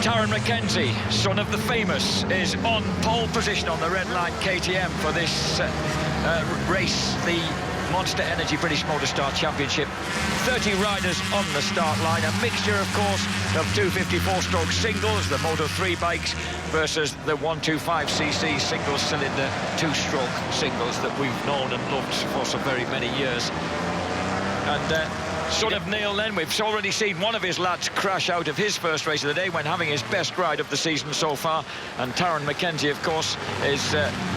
Taron Mackenzie, son of the famous, is on pole position on the red line KTM for this race, the Monster Energy British Motostar Championship. 30 riders on the start line, a mixture, of course, of 254-stroke singles, the Moto3 bikes, versus the 125cc single-cylinder two-stroke singles that we've known and loved for so very many years. And son of Neil then, we've already seen one of his lads crash out of his first race of the day when having his best ride of the season so far. And Taron Mackenzie, of course, is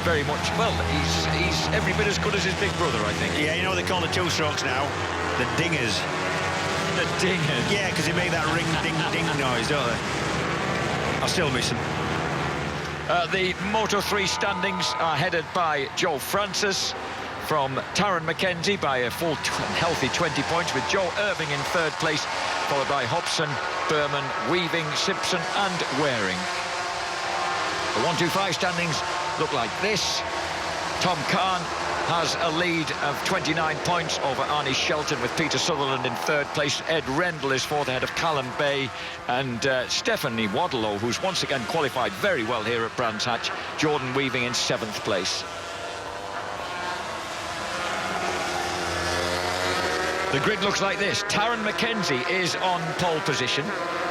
very much, well, he's every bit as good as his big brother, I think. Yeah, you know they call the two-strokes now the dingers. The dingers? Yeah, because they make that ring, ding, ding noise, don't they? I still miss them. The Moto3 standings are headed by Joe Francis, from Taron Mackenzie by a full healthy 20 points, with Joe Irving in third place, followed by Hobson, Berman, Weaving, Simpson and Waring. The 125 standings look like this. Tom Kahn has a lead of 29 points over Arnie Shelton, with Peter Sutherland in third place. Ed Rendell is fourth ahead of Callum Bay, and Stephanie Wadlow, who's once again qualified very well here at Brands Hatch. Jordan Weaving in seventh place. The grid looks like this. Taron Mackenzie is on pole position.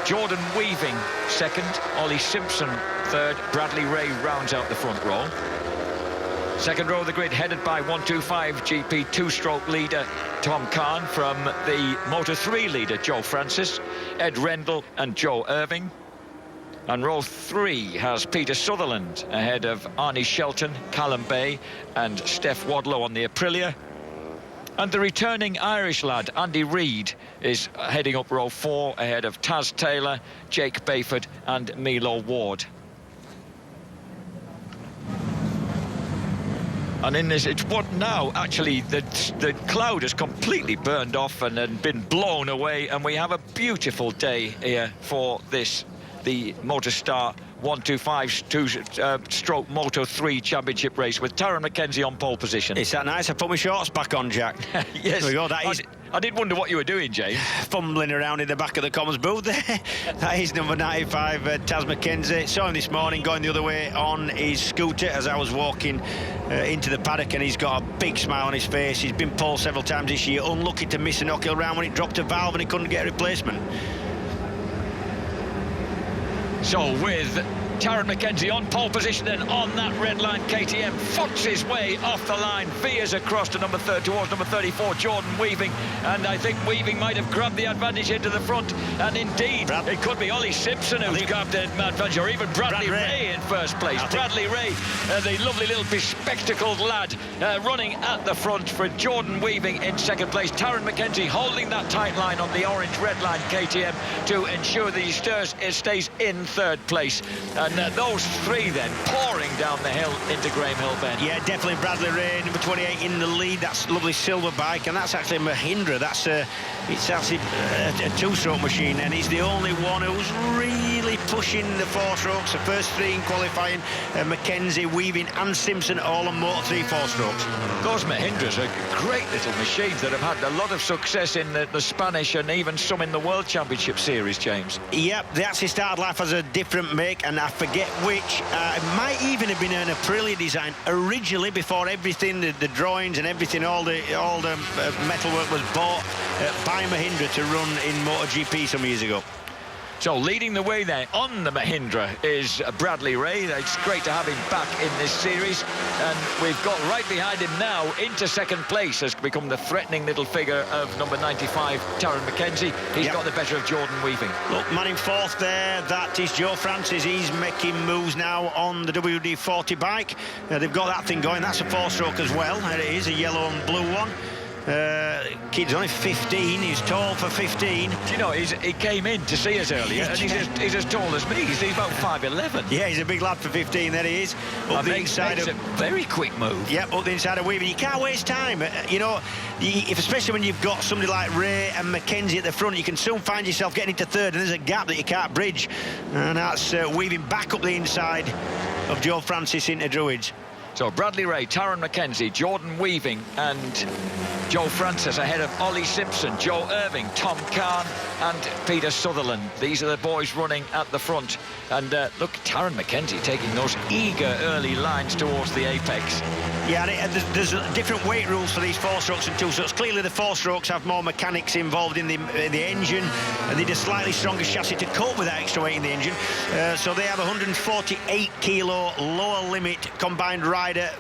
Jordan Weaving second. Ollie Simpson third. Bradley Ray rounds out the front row. Second row of the grid headed by 125 GP two-stroke leader Tom Kahn, from the Moto3 leader Joe Francis, Ed Rendell and Joe Irving. And row 3 has Peter Sutherland ahead of Arnie Shelton, Callum Bay and Steph Wadlow on the Aprilia. And the returning Irish lad, Andy Reid, is heading up row 4 ahead of Taz Taylor, Jake Bayford and Milo Ward. And in this, it's what now, actually, the cloud has completely burned off and been blown away, and we have a beautiful day here for this, the Motostar 125 two-stroke Moto3 championship race, with Taron Mackenzie on pole position. Is that nice? I put my shorts back on, Jack. Yes. There we go. I did wonder what you were doing, James. Fumbling around in the back of the Commons booth there. That is number 95, Taz Mackenzie. Saw him this morning going the other way on his scooter as I was walking into the paddock, and he's got a big smile on his face. He's been pole several times this year, unlucky to miss a knock-hill round when it dropped a valve and he couldn't get a replacement. So with Taron Mackenzie on pole position and on that red line, KTM fucks his way off the line, veers across to number 3 towards number 34, Jordan Weaving, and I think Weaving might have grabbed the advantage into the front, and indeed it could be Ollie Simpson who's grabbed the advantage, or even Bradley Ray in first place. Bradley Ray, the lovely little bespectacled lad, running at the front, for Jordan Weaving in second place. Taron Mackenzie holding that tight line on the orange-red line KTM to ensure that he stays in third place. And those three then pouring down the hill into Graham Hill Bend. Yeah, definitely Bradley Ray, number 28 in the lead. That's a lovely silver bike, and that's actually Mahindra. That's it's actually a two-stroke machine, and he's the only one who's really pushing the four strokes. The first three in qualifying, Mackenzie, Weaving and Simpson all on Moto3 four-strokes. Those Mahindras are great little machines that have had a lot of success in the Spanish and even some in the World Championship Series, James. Yep, they actually started life as a different make, and I forget which. It might even have been an Aprilia design originally, before everything, the drawings and everything, all the metalwork was bought by Mahindra to run in MotoGP some years ago. So leading the way there on the Mahindra is Bradley Ray. It's great to have him back in this series, and we've got right behind him now into second place, has become the threatening little figure of number 95, Taron Mackenzie. He's got the better of Jordan Weaving. Look, man in fourth there, that is Joe Francis. He's making moves now on the WD-40 bike. They've got that thing going. That's a four-stroke as well. There it is, a yellow and blue one. Kid's only 15, he's tall for 15. Do you know, he came in to see us earlier, and he's as tall as me. He's about 5'11". Yeah, he's a big lad for 15, there he is. Up the inside of... a very quick move. Yep, up the inside of Weaving. You can't waste time. You know, especially when you've got somebody like Ray and Mackenzie at the front, you can soon find yourself getting into third, and there's a gap that you can't bridge. And that's Weaving back up the inside of Joe Francis into Druids. So Bradley Ray, Taron Mackenzie, Jordan Weaving and Joe Francis ahead of Ollie Simpson, Joe Irving, Tom Kahn and Peter Sutherland. These are the boys running at the front. And look, Taron Mackenzie taking those eager early lines towards the apex. Yeah, and there's different weight rules for these 4-strokes and 2-strokes. Clearly the 4-strokes have more mechanics involved in the engine, and they need a slightly stronger chassis to cope with that extra weight in the engine. So they have 148 kilo lower limit combined rider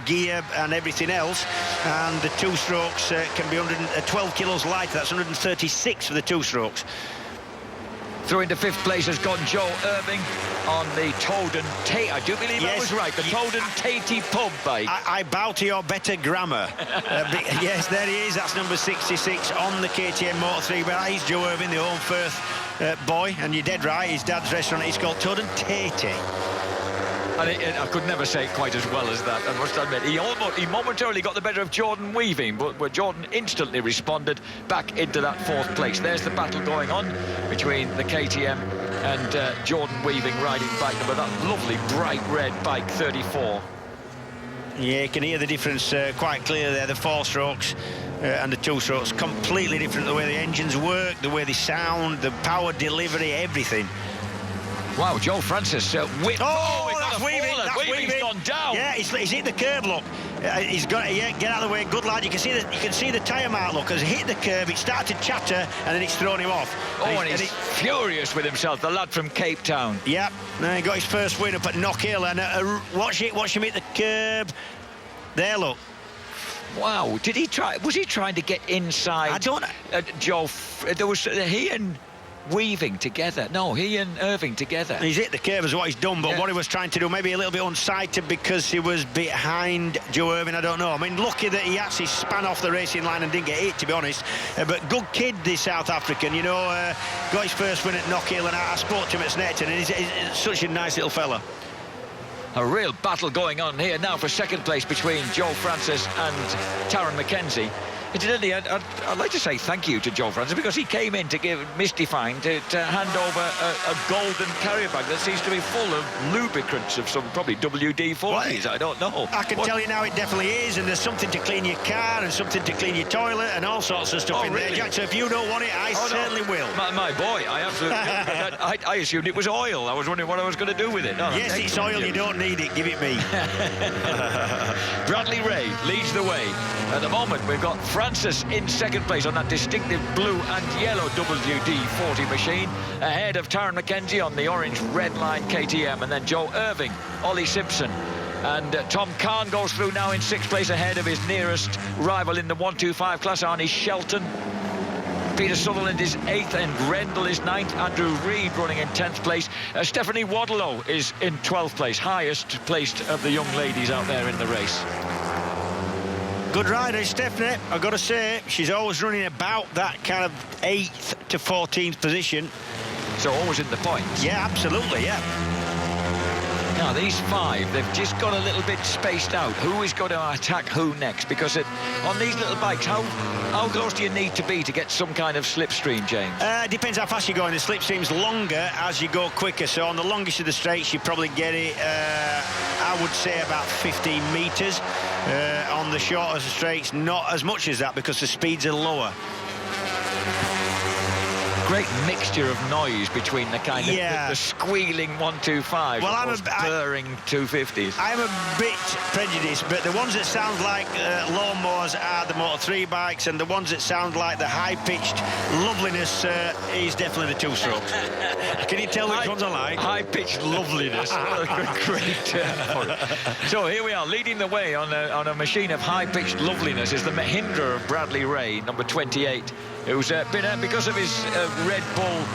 gear and everything else, and the 2-strokes can be 112 kilos lighter. That's 136 for the 2-strokes. Through into 5th place has gone Joe Irving on the Toden Tate. I do believe I was right. The Toden Tatey pub bike. I bow to your better grammar. Yes, there he is. That's number 66 on the KTM Moto3. But he's Joe Irving, the home Firth boy. And you're dead right. His dad's restaurant is called Toden Tatey. And I could never say it quite as well as that, I must admit. He momentarily got the better of Jordan Weaving, but Jordan instantly responded back into that 4th place. There's the battle going on between the KTM and Jordan Weaving riding bike number, that lovely bright red bike 34. Yeah, you can hear the difference quite clearly there. The 4-strokes and the 2-strokes, completely different. The way the engines work, the way they sound, the power delivery, everything. Wow, Joe Francis whipped. Oh, that's Weaving. That's Weaving's gone down. Yeah, he's hit the curb. Look, he's got get out of the way. Good lad. You can see the tyre mark. Look, as he hit the curb, it started to chatter, and then it's thrown him off. And he's furious with himself. The lad from Cape Town. Yep. He got his first win up at Knock Hill, and watch him hit the curb. There, look. Wow. Did he try? Was he trying to get inside? I don't. Joe. There was he and Weaving together. No, he and Irving together. He's hit the curve is what he's done, but what he was trying to do, maybe a little bit unsighted because he was behind Joe Irving, I don't know. I mean, lucky that he actually span off the racing line and didn't get hit, to be honest. But good kid, this South African, you know, got his first win at Knock Hill, and I spoke to him at Snetterton, and he's such a nice little fella. A real battle going on here now for 2nd place between Joe Francis and Taron Mackenzie. Incidentally, I'd like to say thank you to Joe Francis, because he came in to give Mystifying to hand over a golden carrier bag that seems to be full of lubricants of some probably WD-40s. I don't know. I can tell you now it definitely is, and there's something to clean your car and something to clean your toilet and all sorts of stuff in there, Jack. So if you don't want it, I certainly will. My boy, I absolutely I assumed it was oil. I was wondering what I was going to do with it. Yes, it's oil. You don't need it. Give it me. Bradley Ray leads the way. At the moment, we've got Francis in 2nd place on that distinctive blue and yellow WD-40 machine, ahead of Taron Mackenzie on the orange red line KTM, and then Joe Irving, Ollie Simpson, and Tom Kahn goes through now in 6th place ahead of his nearest rival in the 125 class, Arnie Shelton. Peter Sutherland is 8th and Grendel is 9th. Andrew Reid running in 10th place. Stephanie Wadlow is in 12th place, highest placed of the young ladies out there in the race. Good rider, Stephanie. I've got to say, she's always running about that kind of 8th to 14th position. So always in the points. Yeah, absolutely, yeah. Now, these 5, they've just got a little bit spaced out. Who is going to attack who next? Because on these little bikes, how close do you need to be to get some kind of slipstream, James? Depends how fast you're going. The slipstream's longer as you go quicker. So on the longest of the straights, you probably get it, I would say, about 15 metres. On the shorter straights, not as much as that, because the speeds are lower. Great mixture of noise between the kind of the squealing 125 and the purring 250s. I'm a bit prejudiced, but the ones that sound like lawnmowers are the Moto3 bikes, and the ones that sound like the high-pitched loveliness is definitely the 2-strokes. Can you tell which ones I like? High-pitched loveliness. Great term for it. So here we are, leading the way on a machine of high-pitched loveliness is the Mahindra of Bradley Ray, number 28. Who's been, because of his Red Bull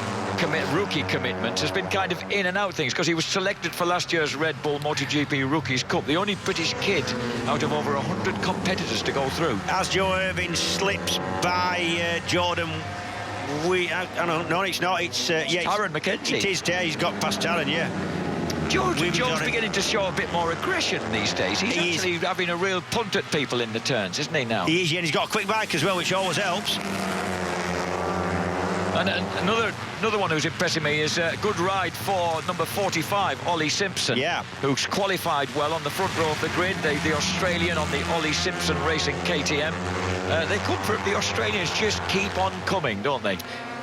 rookie commitment, has been kind of in and out things, because he was selected for last year's Red Bull MotoGP Rookies Cup, the only British kid out of over 100 competitors to go through. As Joe Irving slips by Jordan, I don't know, it's not, it's Taron Mackenzie. It is, he's got past Taron, yeah. Joe's beginning to show a bit more aggression these days. He's actually having a real punt at people in the turns, isn't he now? He is, and he's got a quick bike as well, which always helps. And another one who's impressing me is a good ride for number 45, Ollie Simpson. Yeah. Who's qualified well on the front row of the grid. The Australian on the Ollie Simpson Racing KTM. They come from the Australians, just keep on coming, don't they?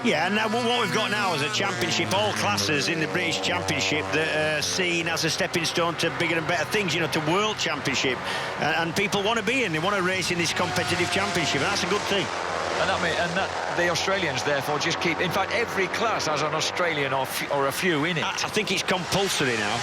Yeah, and what we've got now is a championship, all classes in the British Championship that are seen as a stepping stone to bigger and better things, you know, to World Championship. And people want to be in, they want to race in this competitive championship, and that's a good thing. And the Australians, therefore, just keep... In fact, every class has an Australian or a few in it. I think it's compulsory now.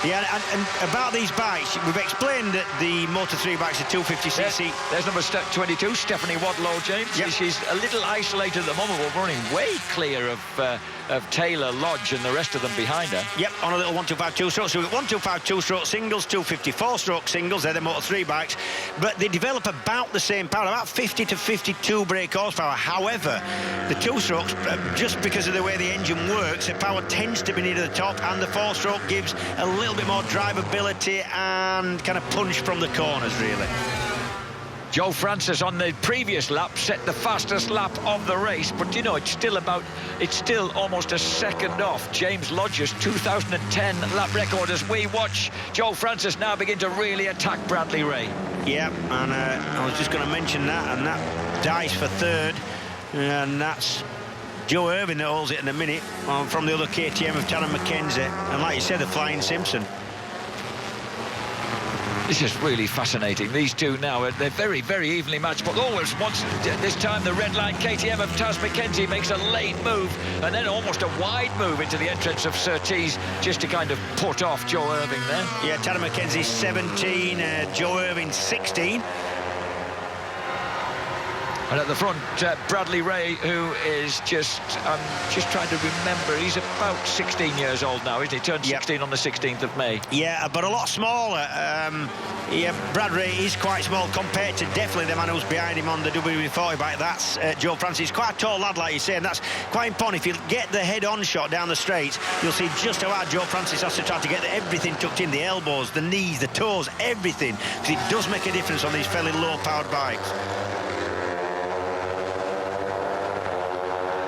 Yeah, and about these bikes, we've explained that the Moto3 bikes are 250cc. There's number 22, Stephanie Wadlow, James. Yep. She's a little isolated at the moment, but running way clear of Taylor, Lodge and the rest of them behind her. Yep, on a little 125 two-stroke. So we've got 125 two-stroke singles, 254 stroke singles. They're the Moto3 bikes. But they develop about the same power, about 50 to 52 brake horsepower. However, the two-strokes, just because of the way the engine works, the power tends to be near the top, and the four-stroke gives a little bit more drivability and kind of punch from the corners, really. Joe Francis on the previous lap set the fastest lap of the race, but you know, it's still almost a second off James Lodge's 2010 lap record as we watch Joe Francis now begin to really attack Bradley Ray. Yeah, and I was just going to mention that, and that dice for third, and that's Joe Irvine that holds it in a minute from the other KTM of Taryn McKenzie, and like you said, the Flying Simpson. This is really fascinating. These two now, they're very, very evenly matched, but always once, this time the red line KTM of Taz McKenzie makes a late move and then almost a wide move into the entrance of Surtees just to kind of put off Joe Irving there. Yeah, Taryn McKenzie 17, Joe Irvine 16. And at the front, Bradley Ray, who is just trying to remember, he's about 16 years old now, isn't he? Turned 16 on the 16th of May. Yeah, but a lot smaller. Brad Ray is quite small compared to definitely the man who's behind him on the WD-40 bike. That's Joe Francis. He's quite a tall lad, like you say, and that's quite important. If you get the head-on shot down the straight, you'll see just how hard Joe Francis has to try to get everything tucked in, the elbows, the knees, the toes, everything, because it does make a difference on these fairly low-powered bikes.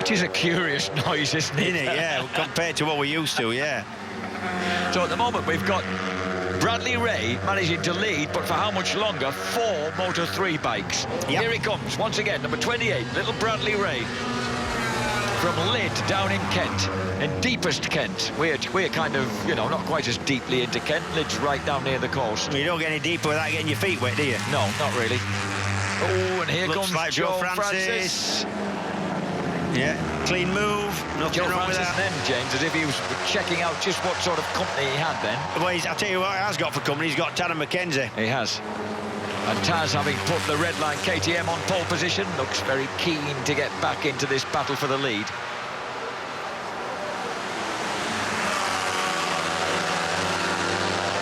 It is a curious noise, isn't it? Yeah, compared to what we're used to, yeah. So at the moment we've got Bradley Ray managing to lead, but for how much longer? 4 Moto3 bikes. Yep. Here he comes once again, number 28, little Bradley Ray. From Lydd down in Kent, in deepest Kent. We're kind of, you know, not quite as deeply into Kent. Lydd's right down near the coast. You don't get any deeper without getting your feet wet, do you? No, not really. Oh, and here comes like Joe Francis. Yeah, clean move, nothing Joe wrong Francis with that. then, James, as if he was checking out just what sort of company he had then. Well, I'll tell you what he has got for company. He's got Taryn McKenzie. He has. And Taz, having put the red line KTM on pole position, looks very keen to get back into this battle for the lead.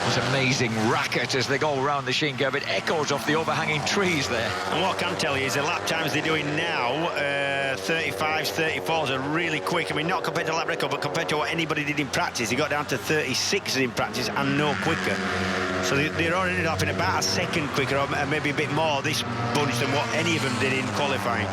This amazing racket as they go around the Sheen curve. It echoes off the overhanging trees there. And what I can tell you is the lap times they're doing now, 35s, 34s are really quick. I mean, not compared to lap record, but compared to what anybody did in practice. He got down to 36s in practice and no quicker. So they're already up in about a second quicker, or maybe a bit more, this bunch, than what any of them did in qualifying.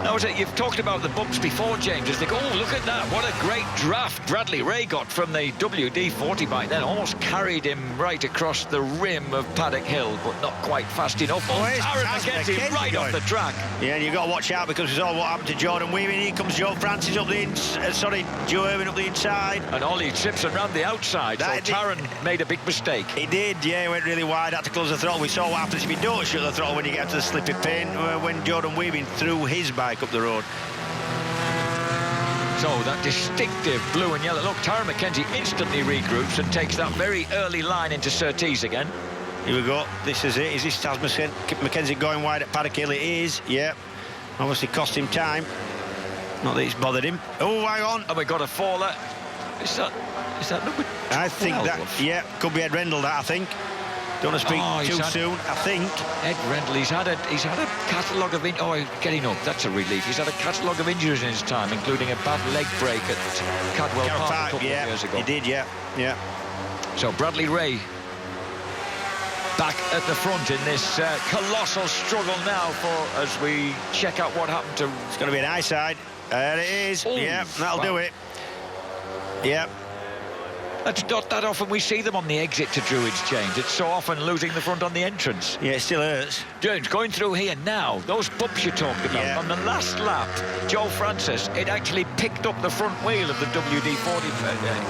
Now, you've talked about the bumps before, James, as they go, oh, look at that, what a great draft Bradley Ray got from the WD-40 bike, then almost carried him right across the rim of Paddock Hill, but not quite fast enough. Oh, Taryn McKenzie right off the track. Yeah, and you've got to watch out, because we saw what happened to Jordan Weaving. Here comes Joe Francis up the Joe Irvine up the inside. And Ollie Simpson round the outside, so Taryn made a big mistake. He did, yeah, he went really wide, had to close the throttle. We saw what happens if you don't shut the throttle when you get to the slippy paint, when Jordan Weaving threw his bike up the road. So that distinctive blue and yellow look, Taryn McKenzie instantly regroups and takes that very early line into Surtees again. Here we go, this is it. Is this Taz McKenzie going wide at Paddock Hill? It is, yeah. Obviously cost him time. Not that it's bothered him. Oh, hang on. And we got a faller. Is that number 12? I think that, yeah, could be Ed Rendell, that, I think. Don't want to speak too soon, I think. Ed Rendell, he's had a catalogue of getting up, that's a relief. He's had a catalogue of injuries in his time, including a bad leg break at Cadwell Park a couple of years ago. He did, yeah. So Bradley Ray back at the front in this colossal struggle now as we check out what happened to... It's going to be an high side. There it is. Ooh, yeah, that'll do it. Yeah. It's not that often we see them on the exit to Druids, James. It's so often losing the front on the entrance. Yeah, it still hurts. James, going through here now, those bumps you talked about, yeah. On the last lap, Joe Francis, it actually picked up the front wheel of the WD-40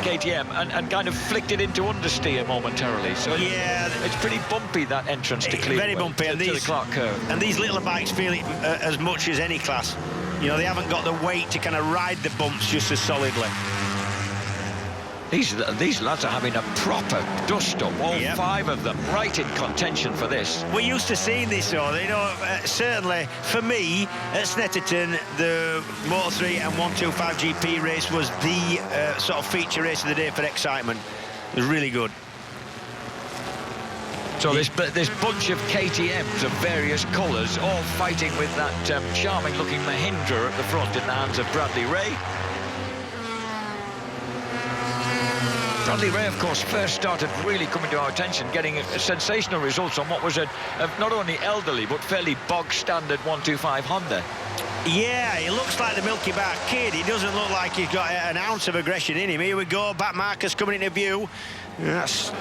KTM and kind of flicked it into understeer momentarily. So yeah, it's pretty bumpy, that entrance to Cleveland. Very bumpy. To the Clark curve. And these little bikes feel it as much as any class. You know, they haven't got the weight to kind of ride the bumps just as solidly. These lads are having a proper dust-up, all yep. 5 of them, right in contention for this. We're used to seeing this, though. You know, certainly for me at Snetterton, the Moto3 and 125 GP race was the sort of feature race of the day for excitement. It was really good. So this bunch of KTMs of various colours, all fighting with that charming-looking Mahindra at the front in the hands of Bradley Ray. Bradley Ray, of course, first started really coming to our attention, getting sensational results on what was a not only elderly but fairly bog-standard 125 Honda. Yeah, he looks like the Milky Bar Kid. He doesn't look like he's got an ounce of aggression in him. Here we go, back markers coming into view. That's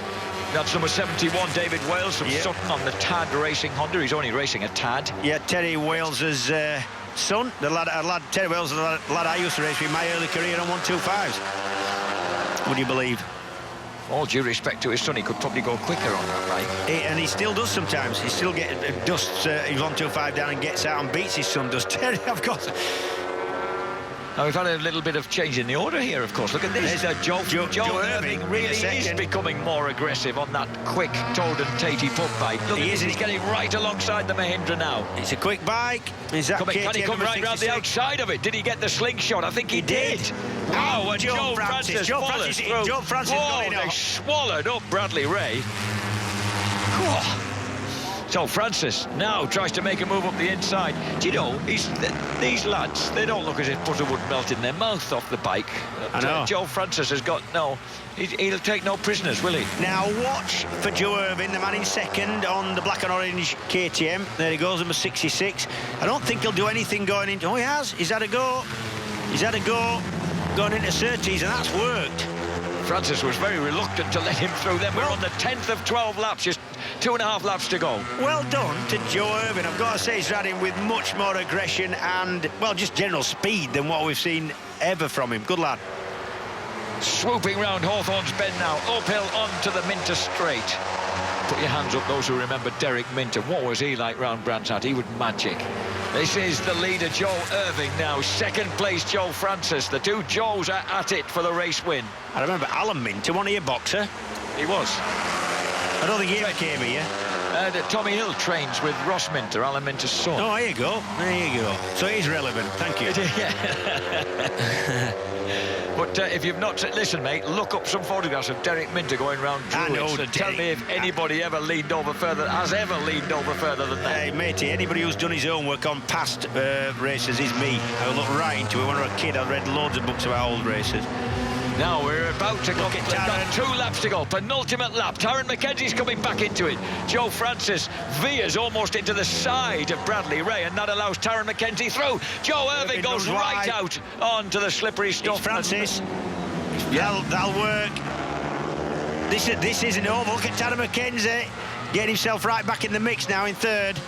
number 71, David Wales from Sutton on the TAD Racing Honda. He's only racing a TAD. Yeah, Terry Wales's son, the lad Terry Wales, the lad I used to race with in my early career on 125s. Would you believe? All due respect to his son, he could probably go quicker on that bike. And he still does sometimes. He still dusts his 125 down and gets out and beats his son, does Terry, of course. Now, we've had a little bit of change in the order here, of course. Look at this. Joe Irving really is becoming more aggressive on that quick Toad and Tatey pub bike. Look at this, he's getting right alongside the Mahindra now. It's a quick bike. Can he come right round the outside of it? Did he get the slingshot? I think he did. Wow, and Joe Francis follows through. Joe Francis got it they swallowed up Bradley Ray. So Francis now tries to make a move up the inside. Do you know, these lads, they don't look as if butter would melt in their mouth off the bike. I know. Joe Francis has got he'll take no prisoners, will he? Now watch for Joe Irving, the man in second on the black and orange KTM. There he goes, number 66. I don't think he'll do anything going into... Oh, he has. He's had a go. He's had a go going into Surtees, and that's worked. Francis was very reluctant to let him through. Then we're on the 10th of 12 laps, just 2.5 laps to go. Well done to Joe Irving. I've got to say he's riding with much more aggression and, well, just general speed than what we've seen ever from him. Good lad. Swooping round Hawthorne's Bend now, uphill onto the Minter Straight. Put your hands up, those who remember Derek Minter. What was he like round Brands Hatch? He was magic. This is the leader, Joe Irving now. Second place, Joe Francis. The two Joes are at it for the race win. I remember Alan Minter, wasn't he a boxer? He was. I don't think he ever came here. Tommy Hill trains with Ross Minter, Alan Minter's son. Oh, there you go. There you go. So he's relevant. Thank you. But if you've not... Listen, mate, look up some photographs of Derek Minter going round Druids and tell me if anybody ever leaned over further, has ever leaned over further than that. Hey, matey, anybody who's done his own work on past races is me. I look right into it. When I was a kid, I read loads of books about old races. Now we're about to go. We've got 2 laps to go. Penultimate lap. Taron McKenzie's coming back into it. Joe Francis veers almost into the side of Bradley Ray, and that allows Taron McKenzie through. Joe Irving goes right out onto the slippery stuff. It's Francis. Yeah, that'll work. This isn't over. Look at Taron McKenzie getting himself right back in the mix now in third.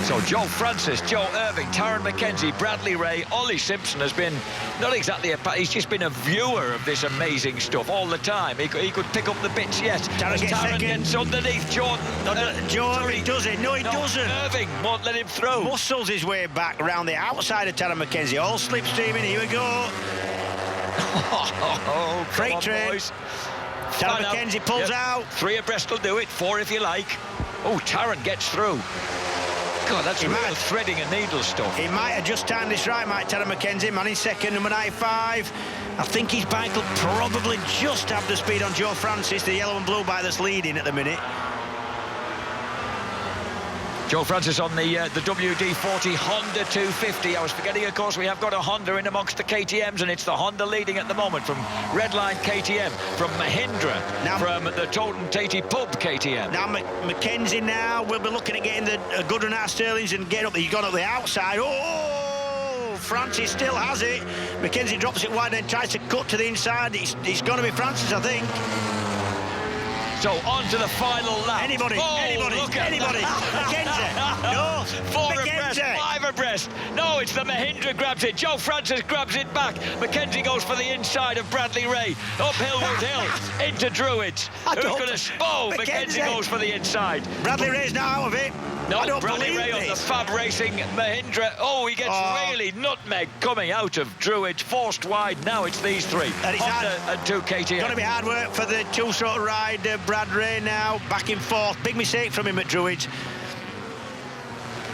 So Joe Francis, Joe Irving, Taron McKenzie, Bradley Ray, Ollie Simpson has been not exactly he's just been a viewer of this amazing stuff all the time. He could pick up the bits, yes. Taron gets underneath Jordan. Joe Irving does it. No, he doesn't. Irving won't let him through. Muscles his way back around the outside of Taron McKenzie. All slipstreaming. Here we go. Freight train. Boys. Taron McKenzie pulls out. 3 abreast will do it. 4 if you like. Oh, Taron gets through. God, that's real threading a needle stuff. He might have just timed this right, Taron McKenzie, man in second, number 95. I think his bike will probably just have the speed on Joe Francis, the yellow and blue bike that's leading at the minute. Joe Francis on the WD-40 Honda 250. I was forgetting, of course, we have got a Honda in amongst the KTMs, and it's the Honda leading at the moment from Redline KTM, from Mahindra, now, from the Toten Tatey Pub KTM. Now Mackenzie now will be looking at getting a good run out of Sterling's and getting up. He's gone up the outside. Oh, Francis still has it. Mackenzie drops it wide and tries to cut to the inside. It's going to be Francis, I think. So on to the final lap. Anybody. Mackenzie. No. 4 abreast, 5 abreast. No, it's the Mahindra grabs it. Joe Francis grabs it back. Mackenzie goes for the inside of Bradley Ray. Uphill with Hill into Druids. Who's going to... Oh, Mackenzie goes for the inside. Bradley Ray's now out of it. No, Bradley Ray on the Fab Racing Mahindra. Oh, he gets really nutmeg coming out of Druids, forced wide. Now it's these three, Honda and 2 KTM. Going to be hard work for the two-stroke rider, Brad Ray now, back and forth. Big mistake from him at Druids.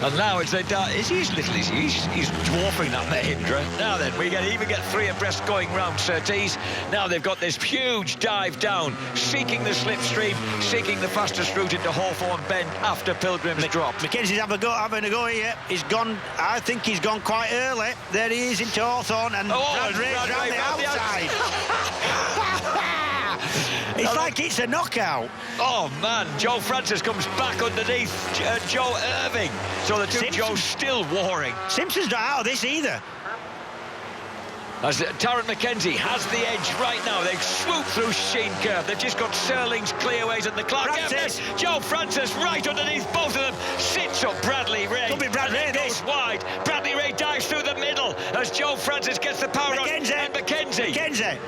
And now it's he's dwarfing that Mahindra. Now then, we even get 3 abreast going round Surtees. Now they've got this huge dive down, seeking the slipstream, seeking the fastest route into Hawthorne Bend after Pilgrim's Drop. Mackenzie's having a go here. He's gone, I think he's gone quite early. There he is into Hawthorne, and Brad Ray's round the outside. It's like it's a knockout. Oh, man. Joe Francis comes back underneath Joe Irving. So the two Joes still warring. Simpson's not out of this either. As Tarrant Mackenzie has the edge right now. They've swooped through Sheen Curve. They've just got Sterling's clearways and the Clark. Joe Francis right underneath both of them. Sits up Bradley Ray. Could be Brad Ray, goes wide. Bradley Ray dives through the middle as Joe Francis gets the power on. And Mackenzie.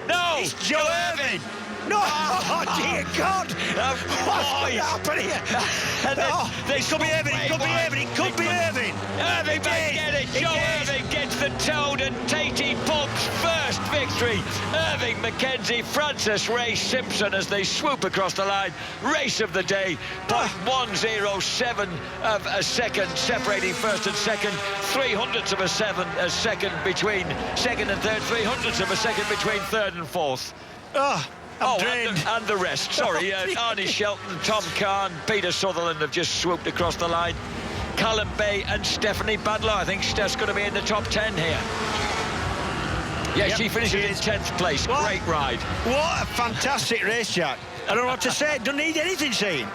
No! It's Joe Irving. No! Oh, dear God! What's happening here? It could be Irving. It could be Irving. Irving might get it. Joe Irving gets the Toten Tatey Pub's first victory. Irving, Mackenzie, Francis, Ray, Simpson as they swoop across the line. Race of the day. 0.107 of a second separating first and second. 300ths of a second between second and third. 300ths of a second between third and fourth. And the rest. Sorry, Arnie Shelton, Tom Kahn, Peter Sutherland have just swooped across the line. Callum Bay and Stephanie Badlow. I think Steph's going to be in the top 10 here. Yeah, she finishes in 10th place. What? Great ride. What a fantastic race, Jack. I don't know what to say. Don't need anything saying.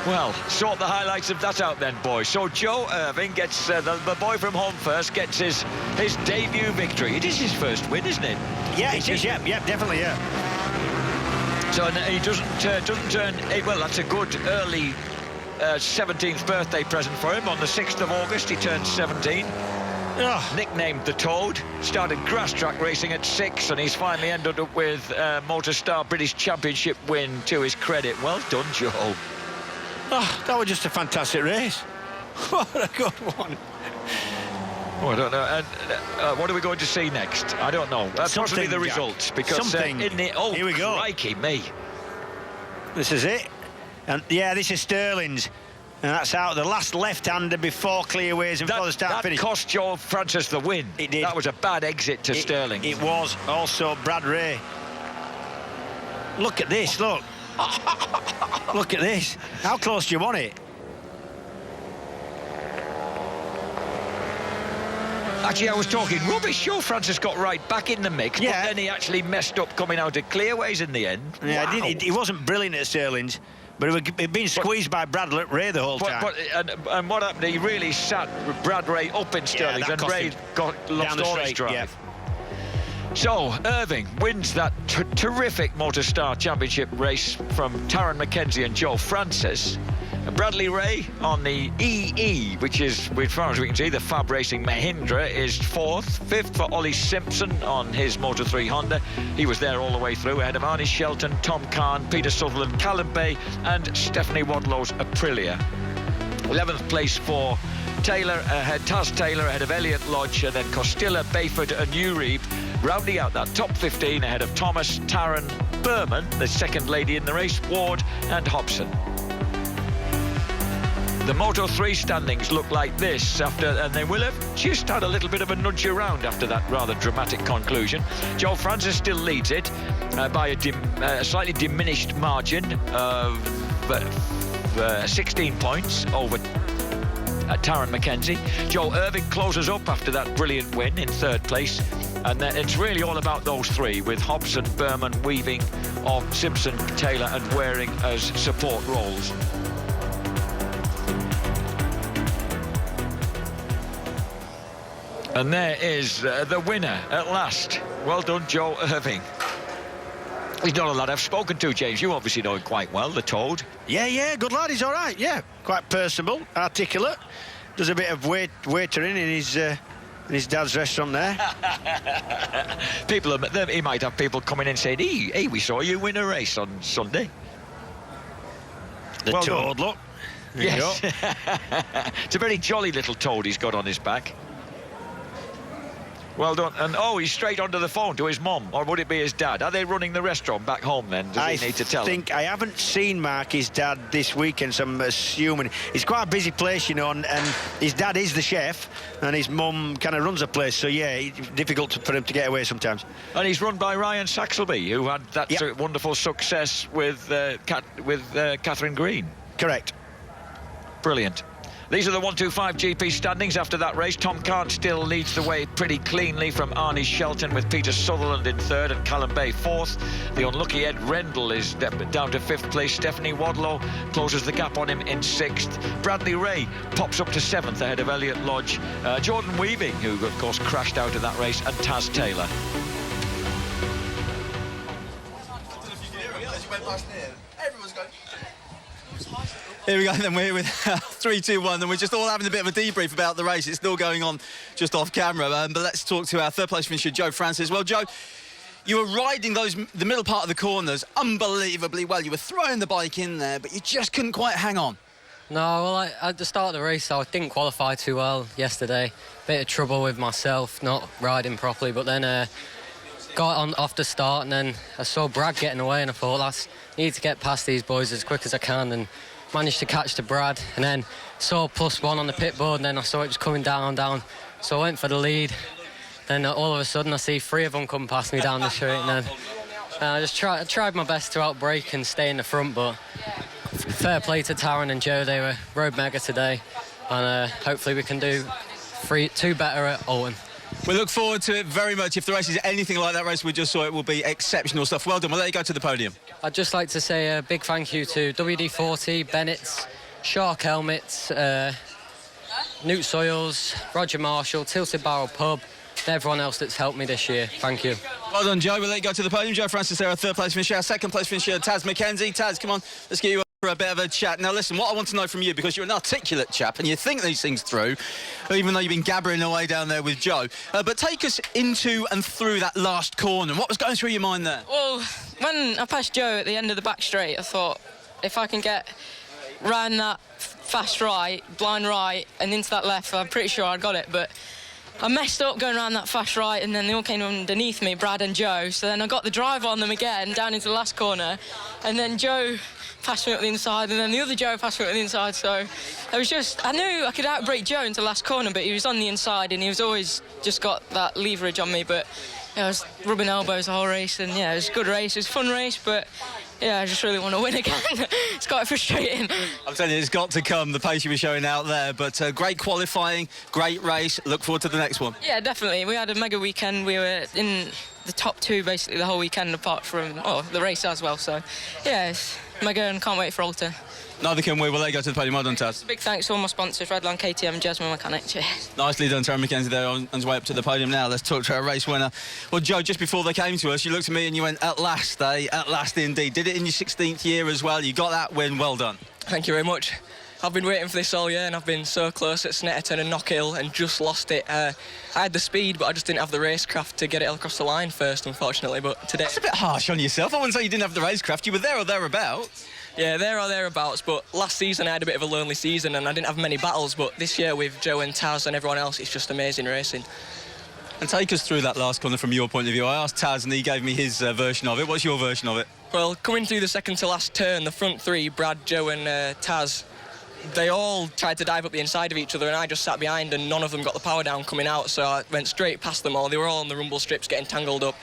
Well, sort the highlights of that out then, boys. So Joe Irving gets, the boy from home first, gets his debut victory. It is his first win, isn't it? Yeah, it is. Yeah, definitely, yeah. So he doesn't turn... Well, that's a good early 17th birthday present for him. On the 6th of August, he turns 17. Nicknamed the Toad. Started grass track racing at 6, and he's finally ended up with Motostar British Championship win to his credit. Well done, Joe. That was just a fantastic race. What a good one. Oh, I don't know. And what are we going to see next? I don't know. Possibly the results, because in the here we go. Crikey me. This is it. And yeah, this is Sterling's. And that's out the last left-hander before clearways and before the start finish. That cost Joe Francis the win. It did. That was a bad exit to Sterling. It was. Also Brad Ray. Look at this, look. Look at this. How close do you want it? Actually, I was talking rubbish. Joe Francis got right back in the mix, but then he actually messed up coming out of clearways in the end. Yeah, wow. He wasn't brilliant at Sterling's, but he'd been squeezed by Brad Ray the whole time. And what happened? He really sat Brad Ray up in Sterling's, and Ray lost all his drive. Yeah. So, Irving wins that terrific Motostar Championship race from Tarrant Mackenzie and Joe Francis. Bradley Ray on the EE, which is, as far as we can see, the Fab Racing Mahindra, is 4th. 5th for Ollie Simpson on his Moto3 Honda. He was there all the way through, ahead of Arnie Shelton, Tom Kahn, Peter Sutherland, Callum Bay and Stephanie Wadlow's Aprilia. 11th place for Taz Taylor ahead of Elliott Lodge, and then Costilla, Bayford and Uribe rounding out that top 15 ahead of Thomas, Taryn, Berman, the second lady in the race, Ward and Hobson. The Moto3 standings look like this and they will have just had a little bit of a nudge around after that rather dramatic conclusion. Joe Francis still leads it by a slightly diminished margin of 16 points over Taron Mackenzie. Joe Irving closes up after that brilliant win in third place. And then it's really all about those three, with Hobson, Berman, Weaving, or Simpson, Taylor and Waring as support roles. And there is the winner at last. Well done, Joe Irving. He's not a lad I've spoken to, James. You obviously know him quite well, the Toad. Yeah, good lad. He's all right, yeah. Quite personable, articulate. Does a bit of waitering in his dad's restaurant there. He might have people coming in saying, hey, we saw you win a race on Sunday. The well Toad, done. look. Yes. It's a very jolly little Toad he's got on his back. Well done. And he's straight onto the phone to his mum, or would it be his dad? Are they running the restaurant back home then? Does he need to tell him? I haven't seen Mark, his dad, this weekend, so I'm assuming. It's quite a busy place, you know, and his dad is the chef, and his mum kind of runs the place, so yeah, it's difficult for him to get away sometimes. And he's run by Ryan Saxelby, who had that wonderful success with Catherine Green. Correct. Brilliant. These are the 125 GP standings after that race. Tom Kahn still leads the way pretty cleanly from Arnie Shelton, with Peter Sutherland in third and Callum Bay fourth. The unlucky Ed Rendell is down to fifth place. Stephanie Wadlow closes the gap on him in sixth. Bradley Ray pops up to seventh ahead of Elliot Lodge. Jordan Weaving, who of course crashed out of that race, and Taz Taylor. Here we go then, we're with 3, 2, 1, and we're just all having a bit of a debrief about the race. It's still going on just off camera, but let's talk to our third place finisher, Joe Francis. Well, Joe, you were riding the middle part of the corners unbelievably well. You were throwing the bike in there, but you just couldn't quite hang on. No, well, at the start of the race, I didn't qualify too well yesterday. Bit of trouble with myself, not riding properly, but then got on off the start, and then I saw Brad getting away, and I thought, I need to get past these boys as quick as I can, and managed to catch the Brad, and then saw +1 on the pit board, and then I saw it was coming down, so I went for the lead. Then all of a sudden I see 3 of them come past me down the straight, and then I just tried my best to outbrake and stay in the front, but fair play to Taron and Joe. They were road mega today, and hopefully we can do 2 better at Alton. We look forward to it very much. If the race is anything like that race we just saw, it will be exceptional stuff. Well done. We'll let you go to the podium. I'd just like to say a big thank you to WD-40, Bennett's, Shark Helmets, Newt Soils, Roger Marshall, Tilted Barrel Pub, and everyone else that's helped me this year. Thank you. Well done, Joe. We'll let you go to the podium. Joe Francis there, our third place finisher. Our second place finisher, Taz Mackenzie. Taz, come on, let's get you up for a bit of a chat. Now listen, what I want to know from you, because you're an articulate chap and you think these things through, even though you've been gabbering away down there with Joe, but take us into and through that last corner. What was going through your mind there? Well, when I passed Joe at the end of the back straight, I thought, if I can get round that fast right, blind right, and into that left, I'm pretty sure I got it, but I messed up going around that fast right, and then they all came underneath me, Brad and Joe, so then I got the drive on them again, down into the last corner, and then Joe passed me up the inside, and then the other Joe passed me up the inside, so it was just, I knew I could outbrake Joe into the last corner, but he was on the inside, and he was always just got that leverage on me, but I was rubbing elbows the whole race, and yeah, it was a good race, it was a fun race, but yeah, I just really want to win again. It's quite frustrating. I'm telling you, it's got to come, the pace you were showing out there, but great qualifying, great race. Look forward to the next one. Yeah, definitely. We had a mega weekend. We were in the top 2 basically the whole weekend, apart from the race as well, so yeah, it's mega, and can't wait for Alta. Neither can we. We'll let you go to the podium. Well done, Taz. Big thanks to all my sponsors, Redline, KTM, Jasmine Mechanic. Cheers. Nicely done, Taron Mackenzie there on his way up to the podium now. Let's talk to our race winner. Well, Joe, just before they came to us, you looked at me and you went, at last, eh? At last indeed. Did it in your 16th year as well. You got that win. Well done. Thank you very much. I've been waiting for this all year, and I've been so close at Snetterton and Knockhill and just lost it. I had the speed, but I just didn't have the racecraft to get it across the line first, unfortunately. But today... That's a bit harsh on yourself. I wouldn't say you didn't have the racecraft. You were there or thereabouts. Yeah, there or thereabouts, but last season I had a bit of a lonely season and I didn't have many battles, but this year with Joe and Taz and everyone else, it's just amazing racing. And take us through that last corner from your point of view. I asked Taz and he gave me his version of it. What's your version of it? Well, coming through the second to last turn, the front 3, Brad, Joe and Taz, they all tried to dive up the inside of each other and I just sat behind and none of them got the power down coming out, so I went straight past them all. They were all on the rumble strips getting tangled up.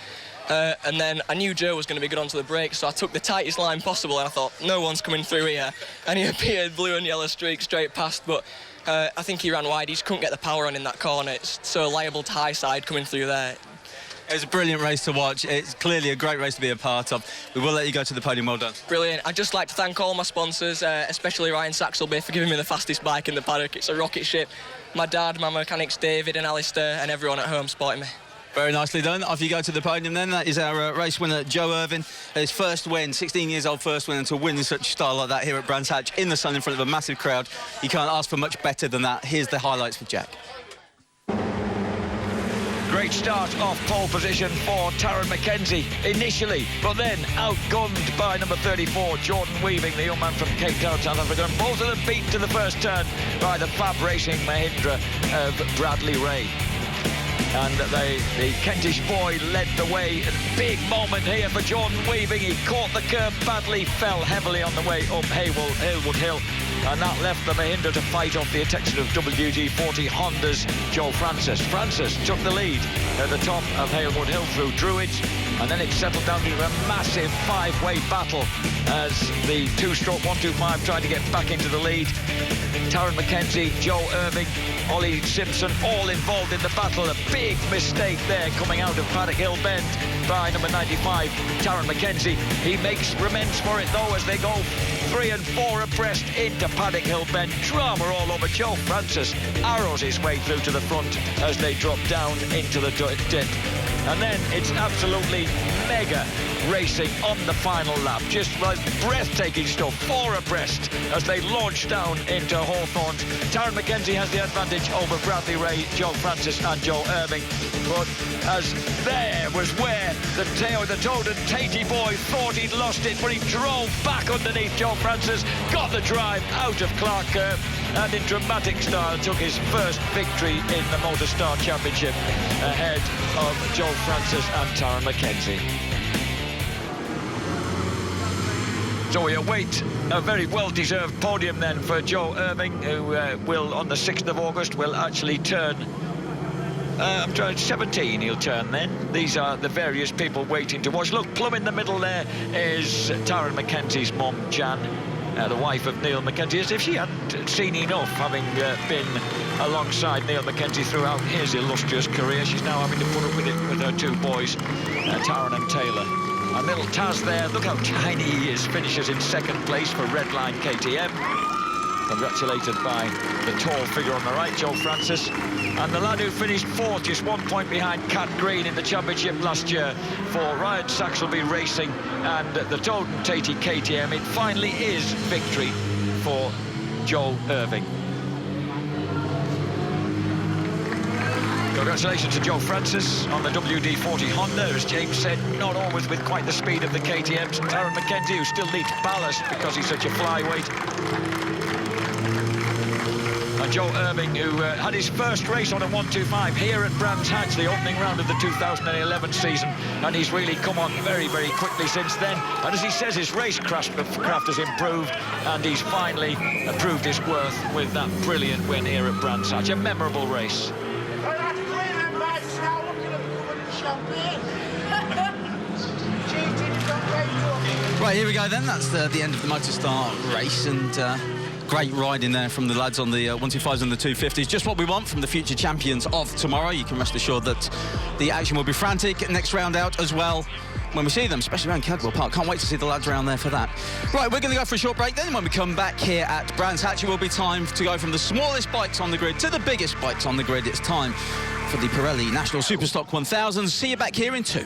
and then I knew Joe was going to be good onto the brakes, so I took the tightest line possible, and I thought, no one's coming through here. And he appeared blue and yellow streak straight past, but I think he ran wide. He just couldn't get the power on in that corner. It's so liable to high side coming through there. It was a brilliant race to watch. It's clearly a great race to be a part of. We will let you go to the podium. Well done. Brilliant. I'd just like to thank all my sponsors, especially Ryan Saxelby, for giving me the fastest bike in the paddock. It's a rocket ship. My dad, my mechanics David and Alistair, and everyone at home supporting me. Very nicely done. Off you go to the podium then. That is our race winner, Joe Irving. His first win, 16 years old first win, and to win in such style like that here at Brands Hatch in the sun in front of a massive crowd. You can't ask for much better than that. Here's the highlights for Jack. Great start off pole position for Taron McKenzie initially, but then outgunned by number 34, Jordan Weaving, the young man from Cape Town, South Africa. And both of them beaten to the first turn by the Fab Racing Mahindra of Bradley Ray. And the Kentish boy led the way. Big moment here for Jordan Weaving. He caught the curb badly, fell heavily on the way up Halewood Hill. And that left the Mahindra to fight off the attention of WD-40 Honda's Joe Francis. Francis took the lead at the top of Halewood Hill through Druids, and then it settled down into a massive five-way battle as the two-stroke 125 tried to get back into the lead. Taron McKenzie, Joe Irving, Ollie Simpson, all involved in the battle. A big mistake there coming out of Paddock Hill Bend by number 95, Taron McKenzie. He makes amends for it, though, as they go 3 and 4 abreast into Paddock Hill Bend. Drama all over. Joe Francis arrows his way through to the front as they drop down into the dip. And then it's absolutely mega racing on the final lap. Just like breathtaking stuff, 4 abreast as they launch down into Hawthorns. Taron McKenzie has the advantage over Bradley Ray, Joe Francis and Joe Irving. But as there was where the Toad and Tatey boy thought he'd lost it, but he drove back underneath Joe Francis, got the drive out of Clark Kerr, and in dramatic style took his first victory in the Motostar Championship ahead of Joe Francis and Taron McKenzie. So we await a very well-deserved podium then for Joe Irving, who will, on the 6th of August, will actually turn 17 he'll turn then. These are the various people waiting to watch. Look, plumb in the middle there is Taron McKenzie's mum, Jan, the wife of Neil McKenzie, as if she hadn't seen enough, having been alongside Neil McKenzie throughout his illustrious career. She's now having to put up with it with her 2 boys, Taron and Taylor. And little Taz there, look how tiny he is, finishes in 2nd place for Redline KTM. Congratulated by the tall figure on the right, Joe Francis. And the lad who finished 4th, just 1 point behind Cat Green in the championship last year for Ryan Saxelby Racing and the Toad and Tatey KTM. It finally is victory for Joe Irving. Congratulations to Joe Francis on the WD-40 Honda. As James said, not always with quite the speed of the KTMs. And Taron McKenzie, who still needs ballast because he's such a flyweight. And Joe Irving, who had his first race on a 125 here at Brands Hatch, the opening round of the 2011 season, and he's really come on very, very quickly since then. And as he says, his racecraft has improved, and he's finally proved his worth with that brilliant win here at Brands Hatch. A memorable race. Right, here we go then. That's the end of the Motostar race, and great riding there from the lads on the 125s and the 250s. Just what we want from the future champions of tomorrow. You can rest assured that the action will be frantic next round out as well when we see them, especially around Cadwell Park. Can't wait to see the lads around there for that. Right, we're going to go for a short break then. When we come back here at Brands Hatch, it will be time to go from the smallest bikes on the grid to the biggest bikes on the grid. It's time for the Pirelli National Superstock 1000. See you back here in 2.